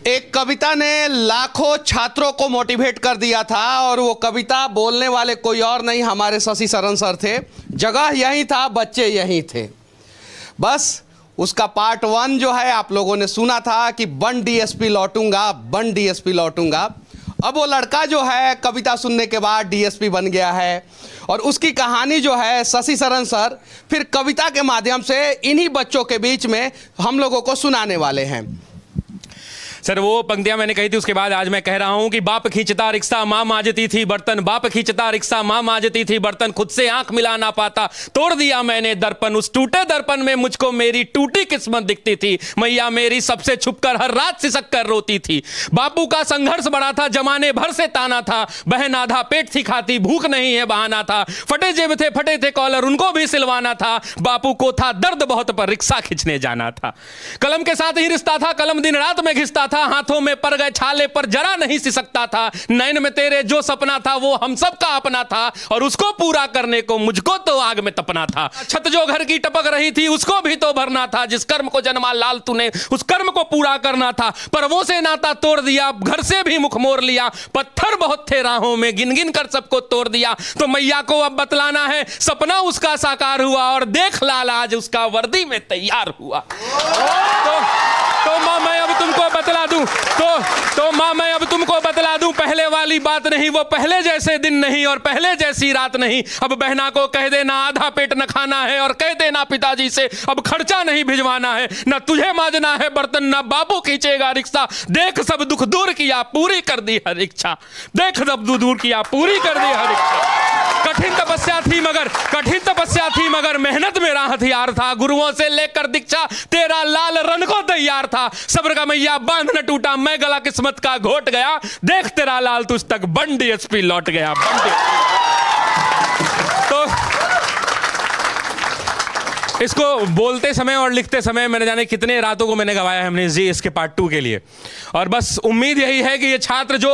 एक कविता ने लाखों छात्रों को मोटिवेट कर दिया था और वो कविता बोलने वाले कोई और नहीं हमारे शशि शरण सर थे। जगह यही था, बच्चे यही थे। बस उसका पार्ट 1 जो है आप लोगों ने सुना था कि बन डीएसपी लौटूंगा, बन डीएसपी लौटूंगा। अब वो लड़का जो है कविता सुनने के बाद डीएसपी बन गया है और उसकी कहानी जो है शशि शरण सर फिर कविता के माध्यम से इन्हीं बच्चों के बीच में हम लोगों को सुनाने वाले हैं। सर वो पंक्तियां मैंने कही थी, उसके बाद आज मैं कह रहा हूं कि बाप खींचता रिक्शा मां मांजती थी बर्तन, बाप खींचता रिक्शा मां मांजती थी बर्तन, खुद से आंख मिला ना पाता तोड़ दिया मैंने दर्पण, उस टूटे दर्पण में मुझको मेरी टूटी किस्मत दिखती थी, मैया मेरी सबसे छुपकर हर रात सिसक कर रोती थी। बापू का संघर्ष बड़ा था, जमाने भर से ताना था, बहन आधा पेट थी खाती, भूख नहीं है बहाना था, फटे जेब थे फटे थे कॉलर उनको भी सिलवाना था, बापू को था दर्द बहुत पर रिक्शा खींचने जाना था। कलम के साथ ही रिश्ता था, कलम दिन रात में घिसता था, हाथों में पर गए छाले पर जरा नहीं सिसकता था, नैन में तेरे जो सपना था वो हम सब का अपना था और उसको पूरा करने को मुझको तो आग में तपना था। छत जो घर की टपक रही थी उसको भी तो भरना था, जिस कर्म को जन्मा लाल तूने उस कर्म को पूरा करना था, पर वो से नाता तोड़ दिया, घर से भी मुख मोड़ लिया, पत्थर बहुत थे राहों में गिन गिन कर सबको तोड़ दिया। तो मैया को अब बतलाना है सपना उसका साकार हुआ और देख लाल आज उसका वर्दी में तैयार हुआ। तो मां मैं अब तुमको बतला दूं, तो मां मैं अब तुमको बतला दूं, पहले वाली बात नहीं, वो पहले जैसे दिन नहीं और पहले जैसी रात नहीं। अब बहना को कह देना आधा पेट न खाना है और कह देना पिताजी से अब खर्चा नहीं भिजवाना है, न तुझे मांजना है बर्तन न बाबू खींचेगा रिक्शा, देख सब दुख दूर किया पूरी कर दी हर इच्छा, देख सब दुख दूर किया पूरी कर दी हर इच्छा। कठिन तपस्या थी मगर मेहनत मेरा हथियार था, गुरुओं से लेकर दीक्षा तेरा लाल रन को तैयार था, सब्र का मैया बांध न टूटा मैं गला किस्मत का घोट गया, देख तेरा लाल तुझ तक बन डीएसपी लौट गया। तो इसको बोलते समय और लिखते समय मैंने जाने कितने रातों को मैंने गवाया है हमने जी इसके पार्ट 2 के लिए। और बस उम्मीद यही है कि ये छात्र जो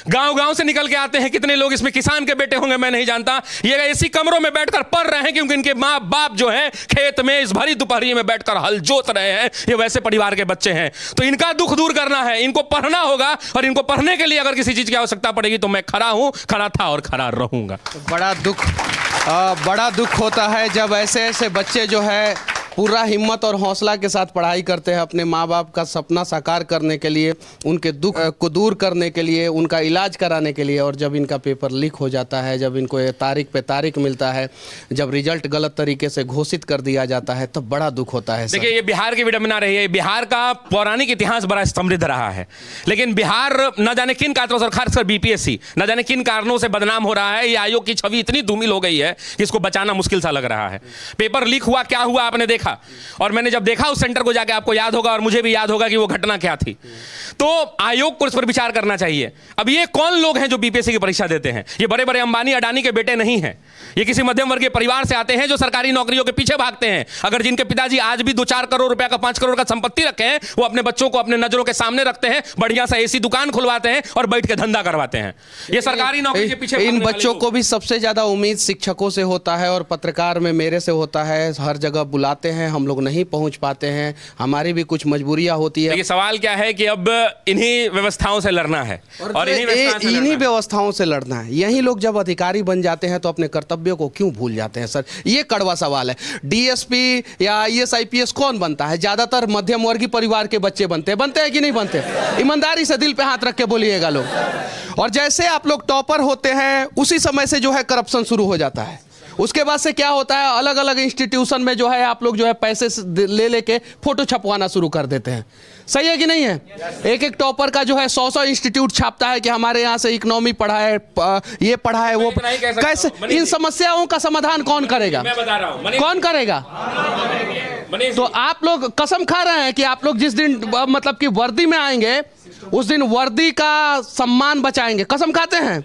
गांव-गांव से निकल के आते हैं, कितने लोग इसमें किसान के बेटे होंगे मैं नहीं जानता, ये ऐसी कमरों में बैठकर पढ़ रहे हैं क्योंकि इनके माँ बाप जो है खेत में इस भरी दोपहरी में बैठकर हल जोत रहे हैं, ये वैसे परिवार के बच्चे हैं। तो इनका दुख दूर करना है, इनको पढ़ना होगा और इनको पढ़ने के लिए अगर किसी चीज की आवश्यकता पड़ेगी तो मैं खड़ा हूं, खड़ा था और खड़ा रहूंगा। बड़ा दुख होता है जब ऐसे ऐसे बच्चे जो है पूरा हिम्मत और हौसला के साथ पढ़ाई करते हैं अपने माँ बाप का सपना साकार करने के लिए, उनके दुख को दूर करने के लिए, उनका इलाज कराने के लिए, और जब इनका पेपर लीक हो जाता है, जब इनको तारीख पे तारीख मिलता है, जब रिजल्ट गलत तरीके से घोषित कर दिया जाता है तब बड़ा दुख होता है। देखिए ये बिहार की विडंबना रही है, बिहार का पौराणिक इतिहास बड़ा समृद्ध रहा है, लेकिन बिहार न जाने किन कारणों से, खासकर बीपीएससी न जाने किन कारणों से बदनाम हो रहा है। ये आयोग की छवि इतनी धूमिल हो गई है कि इसको बचाना मुश्किल सा लग रहा है। पेपर लीक हुआ, क्या हुआ आपने देखा, और मैंने जब देखा उस सेंटर को जाके, आपको याद होगा और मुझे भी याद होगा कि वो घटना क्या थी। तो आयोग को इस पर विचार करना चाहिए। अब ये कौन लोग हैं जो बीपीएससी की परीक्षा देते हैं? ये बड़े बड़े अंबानी अडानी के बेटे नहीं हैं, ये किसी मध्यम वर्गीय परिवार से आते हैं जो सरकारी नौकरियों के पीछे भागते हैं। अगर जिनके पिताजी आज भी 2-4 करोड़ रुपया का 5 करोड़ का संपत्ति रखे हैं, वो अपने बच्चों को अपने नजरों के सामने रखते हैं, बढ़िया सा एसी दुकान खुलवाते हैं और बैठ के धंधा करवाते हैं। ये सरकारी नौकरी के पीछे इन बच्चों को भी सबसे ज्यादा उम्मीद शिक्षकों से होता है और पत्रकार में मेरे से होता है। हर जगह बुलाते हैं, हम लोग नहीं पहुंच पाते हैं, हमारी भी कुछ मजबूरियां होती है। ये सवाल क्या है कि अब इन्हीं व्यवस्थाओं से लड़ना है और इन्हीं व्यवस्थाओं से लड़ना है। यही लोग जब अधिकारी बन जाते हैं तो अपने कर्तव्यों को क्यों भूल जाते हैं? सर ये कड़वा सवाल है। डीएसपी या आईएएस आईपीएस कौन बनता है? ज्यादातर मध्यम वर्गीय परिवार के बच्चे बनते हैं कि नहीं बनते? ईमानदारी से दिल पे हाथ रख के बोलिएगा लोग। और जैसे आप लोग टॉपर होते हैं उसी समय से जो है करप्शन शुरू हो जाता है। उसके बाद से क्या होता है, अलग अलग इंस्टीट्यूशन में जो है आप लोग जो है पैसे ले लेके फोटो छपवाना शुरू कर देते हैं। सही है कि नहीं है? एक एक टॉपर का जो है 100 इंस्टीट्यूट छापता है कि हमारे यहाँ से इकोनॉमी पढ़ा है, ये पढ़ा है, वो कैसे? इन समस्याओं का समाधान कौन करेगा? मैं बता रहा हूं, कौन करेगा? तो आप लोग कसम खा रहे हैं कि आप लोग जिस दिन मतलब कि वर्दी में आएंगे उस दिन वर्दी का सम्मान बचाएंगे, कसम खाते हैं?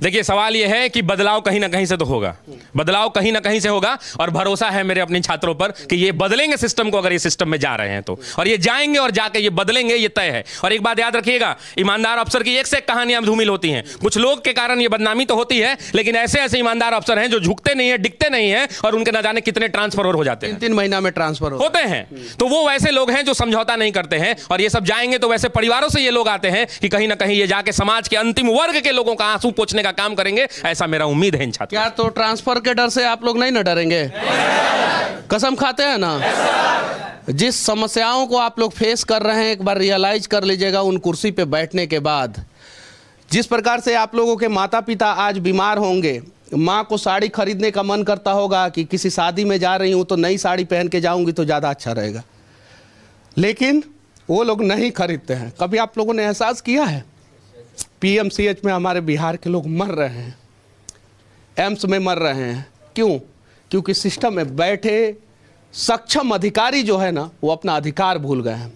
देखिए सवाल ये है कि बदलाव कहीं ना कहीं से तो होगा, बदलाव कहीं ना कहीं से होगा, और भरोसा है मेरे अपने छात्रों पर कि ये बदलेंगे सिस्टम को, अगर ये सिस्टम में जा रहे हैं तो, और ये जाएंगे और जाके ये बदलेंगे, ये तय है। और एक बात याद रखिएगा, ईमानदार अफसर की एक से एक कहानियां धूमिल होती हैं। कुछ लोग के कारण ये बदनामी तो होती है, लेकिन ऐसे ऐसे ईमानदार अफसर हैं जो झुकते नहीं है, डिकते नहीं है, और उनके ना जाने कितने ट्रांसफर हो जाते हैं, 3 महीना में ट्रांसफर होते हैं। तो वो वैसे लोग हैं जो समझौता नहीं करते हैं, और ये सब जाएंगे तो वैसे परिवारों से ये लोग आते हैं कि कहीं ना कहीं ये जाके समाज के अंतिम वर्ग के लोगों का आंसू पोंछने का काम करेंगे, ऐसा मेरा उम्मीद है इन छात्रों। क्या तो ट्रांसफर के डर से आप लोग नहीं ना डरेंगे? कसम खाते हैं ना? जिस समस्याओं को आप लोग फेस कर रहे हैं, एक बार रियलाइज कर लीजिएगा उन कुर्सी पे बैठने के बाद। जिस प्रकार से आप लोगों के माता पिता आज बीमार होंगे, माँ को साड़ी खरीदने का मन करता होगा कि किसी शादी में जा रही हूँ तो नई साड़ी पहन के जाऊँगी तो ज़्यादा अच्छा रहेगा, लेकिन वो लोग नहीं खरीदते हैं। कभी आप लोगों ने एहसास किया है? PMCH में हमारे बिहार के लोग मर रहे हैं, एम्स में मर रहे हैं। क्यों? क्योंकि सिस्टम में बैठे सक्षम अधिकारी जो है ना, वो अपना अधिकार भूल गए हैं।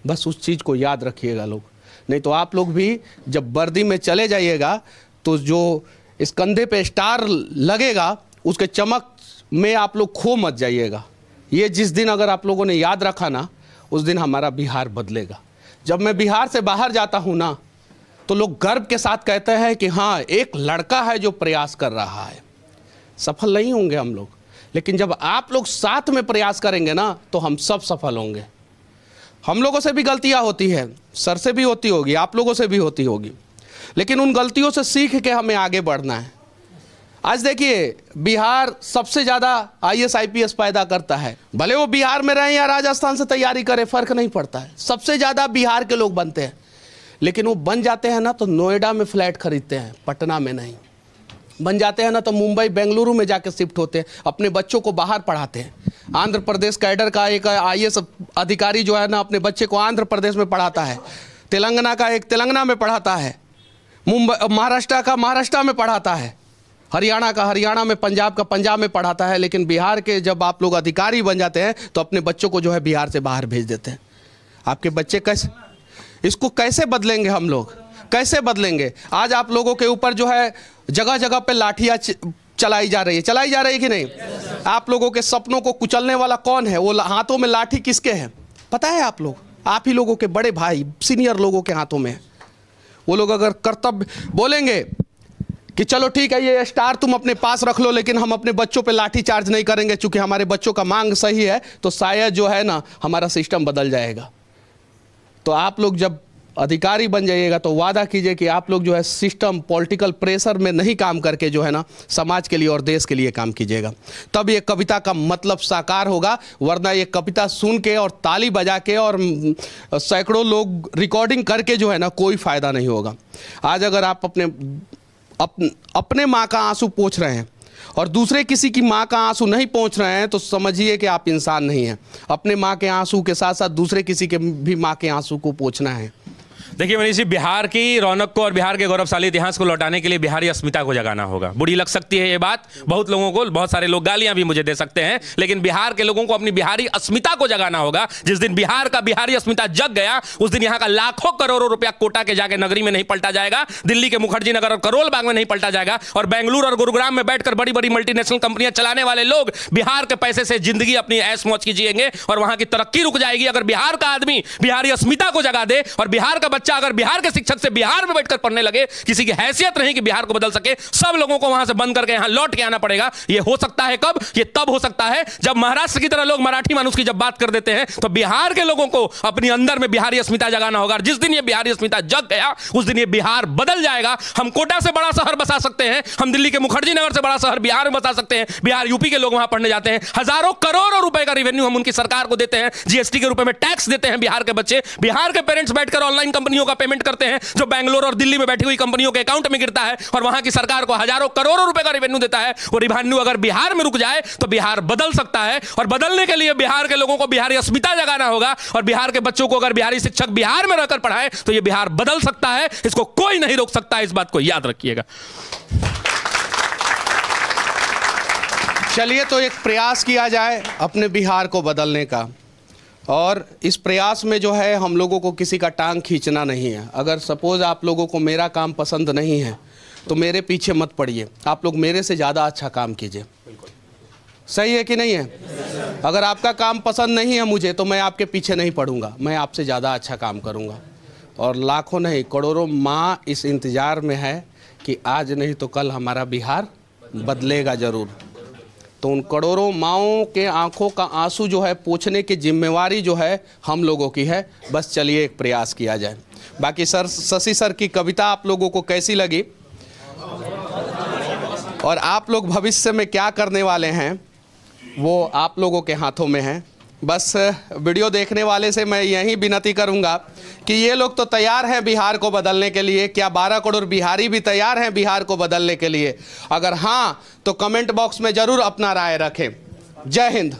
बस उस चीज़ को याद रखिएगा लोग, नहीं तो आप लोग भी जब वर्दी में चले जाइएगा तो जो इस कंधे पे स्टार लगेगा उसके चमक में आप लोग खो मत जाइएगा। ये जिस दिन अगर आप लोगों ने याद रखा ना, उस दिन हमारा बिहार बदलेगा। जब मैं बिहार से बाहर जाता हूँ ना, तो लोग गर्व के साथ कहते हैं कि हाँ, एक लड़का है जो प्रयास कर रहा है। सफल नहीं होंगे हम लोग, लेकिन जब आप लोग साथ में प्रयास करेंगे ना, तो हम सब सफल होंगे। हम लोगों से भी गलतियां होती है, सर से भी होती होगी, आप लोगों से भी होती होगी, लेकिन उन गलतियों से सीख के हमें आगे बढ़ना है। आज देखिए, बिहार सबसे ज़्यादा IAS IPS पैदा करता है। भले वो बिहार में रहें या राजस्थान से तैयारी करें, फ़र्क नहीं पड़ता है, सबसे ज़्यादा बिहार के लोग बनते हैं। लेकिन वो बन जाते हैं ना तो नोएडा में फ्लैट खरीदते हैं, पटना में नहीं। बन जाते हैं ना तो मुंबई बेंगलुरु में जाकर शिफ्ट होते हैं, अपने बच्चों को बाहर पढ़ाते हैं। आंध्र प्रदेश कैडर का एक IAS अधिकारी जो है ना, अपने बच्चे को आंध्र प्रदेश में पढ़ाता है, तेलंगाना का एक तेलंगाना में पढ़ाता है, महाराष्ट्र का महाराष्ट्र में पढ़ाता है, हरियाणा का हरियाणा में, पंजाब का पंजाब में पढ़ाता है। लेकिन बिहार के जब आप लोग अधिकारी बन जाते हैं तो अपने बच्चों को जो है बिहार से बाहर भेज देते हैं। आपके बच्चे कैसे, इसको कैसे बदलेंगे हम लोग, कैसे बदलेंगे? आज आप लोगों के ऊपर जो है जगह जगह पे लाठियाँ चलाई जा रही है कि नहीं? आप लोगों के सपनों को कुचलने वाला कौन है? वो हाथों में लाठी किसके हैं पता है? आप लोग, आप ही लोगों के बड़े भाई सीनियर लोगों के हाथों में है। वो लोग अगर कर्तव्य बोलेंगे कि चलो ठीक है, ये स्टार तुम अपने पास रख लो, लेकिन हम अपने बच्चों पे लाठी चार्ज नहीं करेंगे क्योंकि हमारे बच्चों का मांग सही है, तो शायद जो है ना हमारा सिस्टम बदल जाएगा। तो आप लोग जब अधिकारी बन जाइएगा तो वादा कीजिए कि आप लोग जो है सिस्टम पॉलिटिकल प्रेशर में नहीं काम करके जो है ना समाज के लिए और देश के लिए काम कीजिएगा, तब ये कविता का मतलब साकार होगा। वरना ये कविता सुन के और ताली बजा के और सैकड़ों लोग रिकॉर्डिंग करके जो है ना कोई फ़ायदा नहीं होगा। आज अगर आप अपने माँ का आंसू पोंछ रहे हैं और दूसरे किसी की माँ का आंसू नहीं पहुँच रहे हैं, तो समझिए कि आप इंसान नहीं हैं। अपने माँ के आंसू के साथ साथ दूसरे किसी के भी माँ के आंसू को पोंछना है। देखिए मनीष जी, बिहार की रौनक को और बिहार के गौरवशाली इतिहास को लौटाने के लिए बिहारी अस्मिता को जगाना होगा। बुरी लग सकती है ये बात बहुत लोगों को, बहुत सारे लोग गालियां भी मुझे दे सकते हैं, लेकिन बिहार के लोगों को अपनी बिहारी अस्मिता को जगाना होगा। जिस दिन बिहार का बिहारी अस्मिता जग गया, उस दिन यहाँ का लाखों करोड़ों रुपया कोटा के जाके नगरी में नहीं पलटा जाएगा, दिल्ली के मुखर्जी नगर और करोल बाग में नहीं पलटा जाएगा, और बेंगलुरु और गुरुग्राम में बैठकर बड़ी बड़ी मल्टीनेशनल कंपनियां चलाने वाले लोग बिहार के पैसे से जिंदगी अपनी ऐश मौज की जिएंगे और वहां की तरक्की रुक जाएगी। अगर बिहार का आदमी बिहारी अस्मिता को जगा दे और बिहार का बच्चा अगर बिहार के शिक्षक से बिहार में बैठकर पढ़ने लगे, किसी की हैसियत नहीं कि बिहार को बदल सके, सब लोगों को वहां से बंद करके यहां लौट के आना पड़ेगा। यह हो सकता है कब? यह तब हो सकता है जब महाराष्ट्र की तरह लोग मराठी मानुष की जब बात कर देते हैं, तो बिहार के लोगों को अपने अंदर में बिहारी अस्मिता जगाना होगा। जिस दिन यह बिहारी अस्मिता जग गया, उस दिन यह बिहार बदल जाएगा। हम कोटा से बड़ा शहर बसा सकते हैं, हम दिल्ली के मुखर्जी नगर से बड़ा शहर बिहार में बसा सकते हैं। बिहार यूपी के लोग वहां पढ़ने जाते हैं, हजारों करोड़ों रुपए का रेवेन्यू हम उनकी सरकार को देते हैं, जीएसटी के रूप में टैक्स देते हैं। बिहार के बच्चे, बिहार के पेरेंट्स बैठकर ऑनलाइन कंपनियों का पेमेंट करते हैं जो बेंगलोर और दिल्ली में बैठी हुई कंपनियों के अकाउंट में गिरता है, और वहां की सरकार को हजारों करोड़ों रुपए का रेवेन्यू देता है। वो रेवेन्यू अगर बिहार में रुक जाए तो बिहार बदल सकता है, और बदलने के लिए बिहार के लोगों को बिहारी अस्मिता जगाना होगा। और बिहार के बच्चों को अगर बिहारी शिक्षक बिहार में रहकर पढ़ाए तो यह बिहार बदल सकता है, इसको कोई नहीं रोक सकता। इस बात को याद रखिएगा। चलिए, तो एक प्रयास किया जाए अपने बिहार को बदलने का, और इस प्रयास में जो है हम लोगों को किसी का टांग खींचना नहीं है। अगर सपोज आप लोगों को मेरा काम पसंद नहीं है तो मेरे पीछे मत पड़िए, आप लोग मेरे से ज़्यादा अच्छा काम कीजिए। सही है कि नहीं है? अगर आपका काम पसंद नहीं है मुझे तो मैं आपके पीछे नहीं पड़ूंगा, मैं आपसे ज़्यादा अच्छा काम करूंगा। और लाखों नहीं करोड़ों माँ इस इंतज़ार में है कि आज नहीं तो कल हमारा बिहार बदलेगा ज़रूर। तो उन करोड़ों माँओं के आंखों का आंसू जो है पोंछने की जिम्मेवारी जो है हम लोगों की है। बस चलिए एक प्रयास किया जाए। बाकी सर, शशि सर की कविता आप लोगों को कैसी लगी और आप लोग भविष्य में क्या करने वाले हैं वो आप लोगों के हाथों में है। बस वीडियो देखने वाले से मैं यही विनती करूंगा कि ये लोग तो तैयार हैं बिहार को बदलने के लिए, क्या 12 करोड़ बिहारी भी तैयार हैं बिहार को बदलने के लिए? अगर हाँ तो कमेंट बॉक्स में ज़रूर अपना राय रखें। जय हिंद।